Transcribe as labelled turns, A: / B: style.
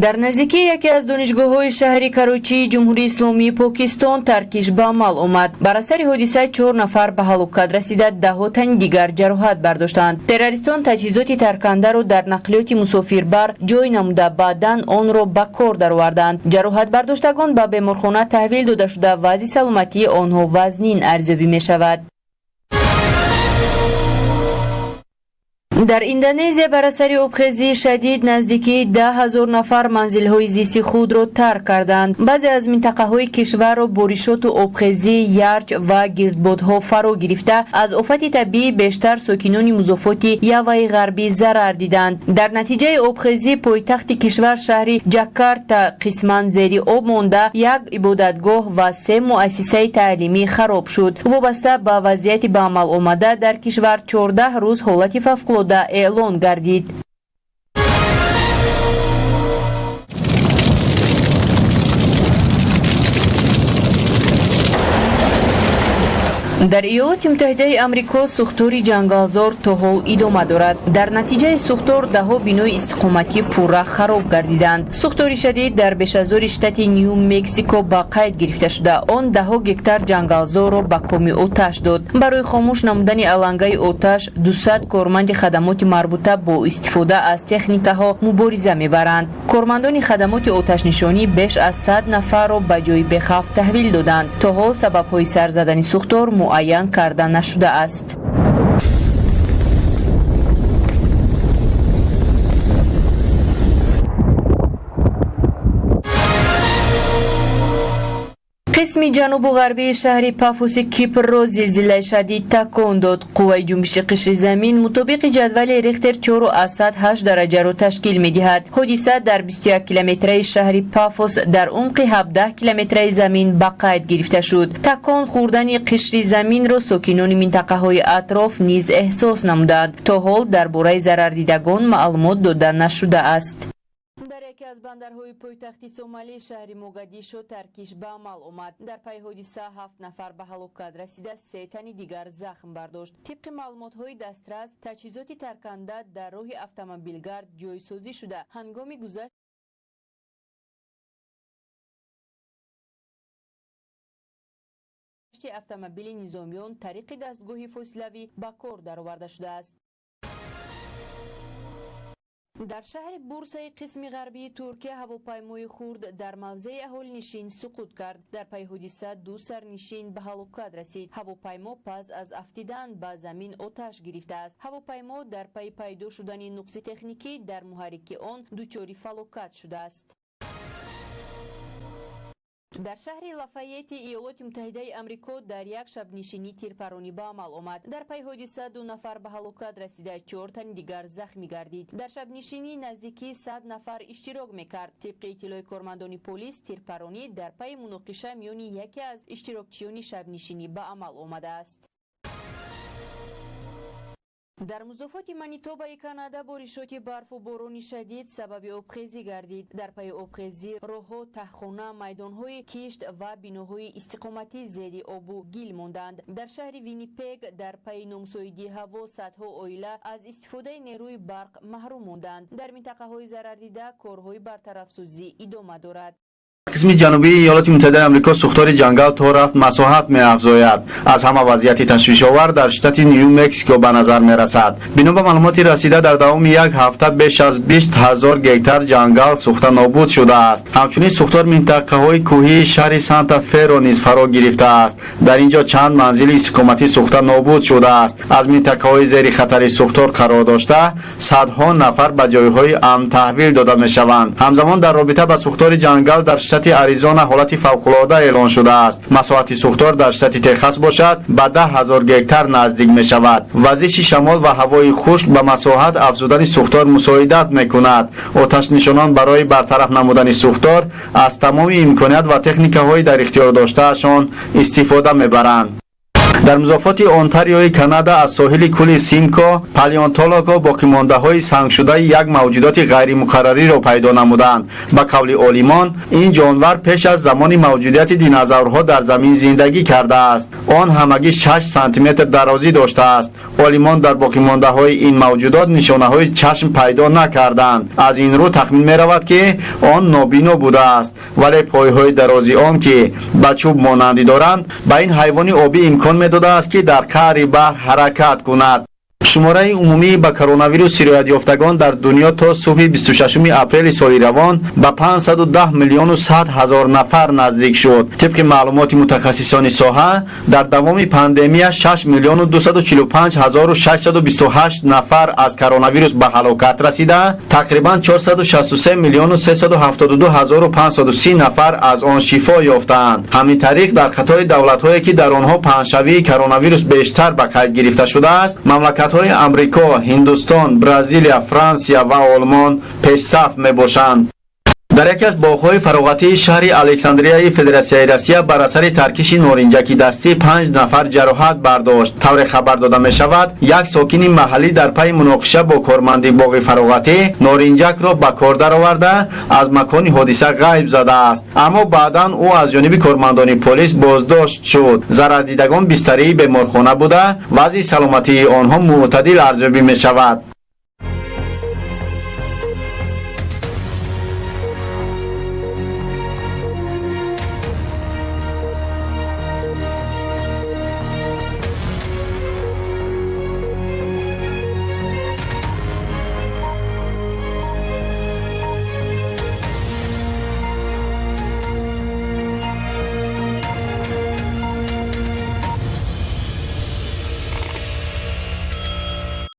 A: در نزدیکی یکی از دانشگاه‌های شهر کراچی جمهوری اسلامی پاکستان ترکیش به عمل آمد. بر اثر حادثه 4 نفر به هلاکت رسیده، 10 تن دیگر جراحت برداشتند. تروریستان تجهیزات ترکنده را در نقلیات مسافربر جای نموده، بعداً آن را به کار درآوردند. جراحت برداشتگان به بیمارخانه تحویل داده شده، وضع سلامتی آنها وزنین ارزیابی می‌شود. در اندونزیا بر اثر آبخیزی شدید نزدیکی 10,000 نفر منزل‌های زیستی خود را ترک کردند. بعضی از منطقه‌های کشور را بارشات و آبخیزی، یرج و گردبادها فرا گرفته، از آفت طبیعی بیشتر ساکنان مضافات یاوه غربی ضرر دیدند. در نتیجه آبخیزی پایتخت کشور شهر جاکارتا قسماً زیر آب مانده، یک عبادتگاه و 3 مؤسسه تعلیمی خراب شد. وابسته به وضعیت به عمل آمده در کشور 14 روز حالت فوق‌العاده اعلان گردید. در ایالات متحده آمریکا سوختور جنگلزار تا حال ادامه دارد. در نتیجه سوختور 10 بینای استقامتی پوره خراب گردیدند. سوختور شدید در بیش از شتات نیو مکزیکو با قید گرفته شده. آن 10 گکتار جنگلزار را به کام آتش داد. برای خاموش نمودن علنگه آتش 200 کارمند خدمات مربوطه با استفاده از تکنیک‌ها مبارزه می‌برند. کارمندان خدمات آتش نشانی بیش از 100 نفر را به جای بخوف تحویل دادند. تا حال سبب‌های سر زدن سوختور معین کرده نشده است. قسم جنوب و غربی شهر پافوس کیپر را زلزله شدید تکان داد. قوه جنبش قشر زمین مطابق جدول ریختر 4.8 درجه را تشکیل می‌دهد. حادثه در 21 کیلومتری شهر پافوس در عمق 17 کیلومتری زمین به قید گرفته شد. تکان خوردن قشر زمین را ساکنان منطقه‌های اطراف نیز احساس نمودند. تا حال درباره ضرر دیدگان معلومات داده نشده است. در یکی از بندرهای پایتخت سومالی شهر موگادیشو ترکیش به عمل آمد. در پی حادثه 7 نفر به هلاکت رسیده، 3 تن دیگر زخم برداشت. طبق معلومات‌های دسترس، تجهیزات ترکنده در راه اتومبیلگرد جایسازی شده. هنگام گذشت اتومبیل نظامیان طریق دستگاه فاصلوی به کار درآورده شده است. در شهر بورسای قسم غربی ترکیه هواپیمای خرد در موضع اهالی نشین سقوط کرد. در پی حادثه 2 سرنشین به هلاکت رسید. هواپیما پس از افتیدن به زمین آتش گرفته است. هواپیما در پی پیدا شدن نقص تکنیکی در محرک آن دچار فلاکت شده است. در شهر لافایت ایالات متحده آمریکا در یک شب نشینی تیرپرانی به عمل آمد. در پی حادثه 2 نفر به هلاکت رسیده، 4 تن دیگر زخمی گردید. در شب نشینی نزدیکی 100 نفر اشتراک میکرد. طبق اطلاع کارمندان پلیس، تیرپرانی در پی مناقشه میان یکی از اشتراکچیان شب نشینی به عمل آمده است. در مضافات منیتوبا کانادا بارشات برف و باران شدید سبب آبخیزی گردید. در پی آبخیزی راهها، تهخانه، میدانهای کشت و بناهای استقامتی زیر آب و گل ماندند. در شهر وینیپگ در پی نامساعدی هوا صدها عائله از استفاده نیروی برق محروم ماندند. در منطقه‌های ضرر دیده کارهای برطرف‌سازی ادامه دارد.
B: قسم جنوبی ایالات متحده آمریکا سوختار جنگل تا رفت مساحت می‌افزاید. از همه وضعیت تشویش‌آور در شتات نیو مکزیکو به نظر می‌رسد. بنا به معلومات رسیده در دوام یک هفته بیش از 20,000 گکتار جنگل سوخته نابود شده است. همچنین سوختار منطقه‌های کوهی شهر سانتا فه را نیز فرا گرفته است. در اینجا چند منزل استقامتی سوخته نابود شده است. از منطقه‌های زیر خطر سوختار قرار داشته، صدها نفر به جای‌های امن تحویل داده می‌شوند. همزمان در رابطه با سوختار جنگل در شتات آریزونا حالت فوق‌العاده اعلان شده است. مساحت سوختار در شتات تگزاس باشد به 10,000 گکتار نزدیک می شود. وزش شمال و هوای خشک به مساحت افزودن سوختار مساعدت می کند. آتش نشانان برای برطرف نمودن سوختار از تمام امکانات و تکنیک‌های در اختیار داشتهشان استفاده می برند. در مضافات اونتاریوی کانادا از ساحل کوه سیمکو پالیونتولوگ‌ها باقی‌مانده‌های سنگ شده یک موجودات غیر مقرری را پیدا نمودند. با قول عالمان این جانور پیش از زمان موجودیت دینازورها در زمین زندگی کرده است. آن همگی 6 سانتی متر درازی داشته است. عالمان در باقی‌مانده‌های این موجودات نشانه‌های چشم پیدا نکردند. از این رو تخمین می‌رود که آن نابینا بوده است، ولی پای‌های درازی آن که با چوب مانندی دارند به این حیوان آبی امکان می‌داده است که در قعر بحر حرکت کند. شماره عمومی با کرونا ویروس سیرایت یافتگان در دنیا تا صبح 26 اپریل سال روان به 510 میلیون و 100 هزار نفر نزدیک شد. طبق معلومات متخصصان ساحه در دوام پاندمی 6 میلیون و 245 هزار و 628 نفر از کرونا ویروس به هلاکت رسیده، تقریبا 463 میلیون و 372 هزار و 530 نفر از آن شفا یافتند. همین طریق در قطار دولت‌هایی که در آنها پنجشنبه کرونا ویروس بیشتر به قید گرفته شده است، مملکت‌های امریکا، هندوستان، برزیل، فرانسه و آلمان پیش صف میباشند. در یکی از باغ‌های فراغتی شهر الکساندریای فدراسیای روسیه بر اثر ترکش نارنجک دستی 5 نفر جراحت برداشت. طور خبر داده می شود یک ساکن محلی در پی مناقشه با کارمند باغ فراغتی نارنجک را به کار درآورده از مکان حادثه غیب زده است، اما بعدا او از جانب کارمندان پلیس بازداشت شد. ضرر دیدگان بستری بیمارخانه بوده، وضع سلامتی آنها معتدل ارزیابی می شود.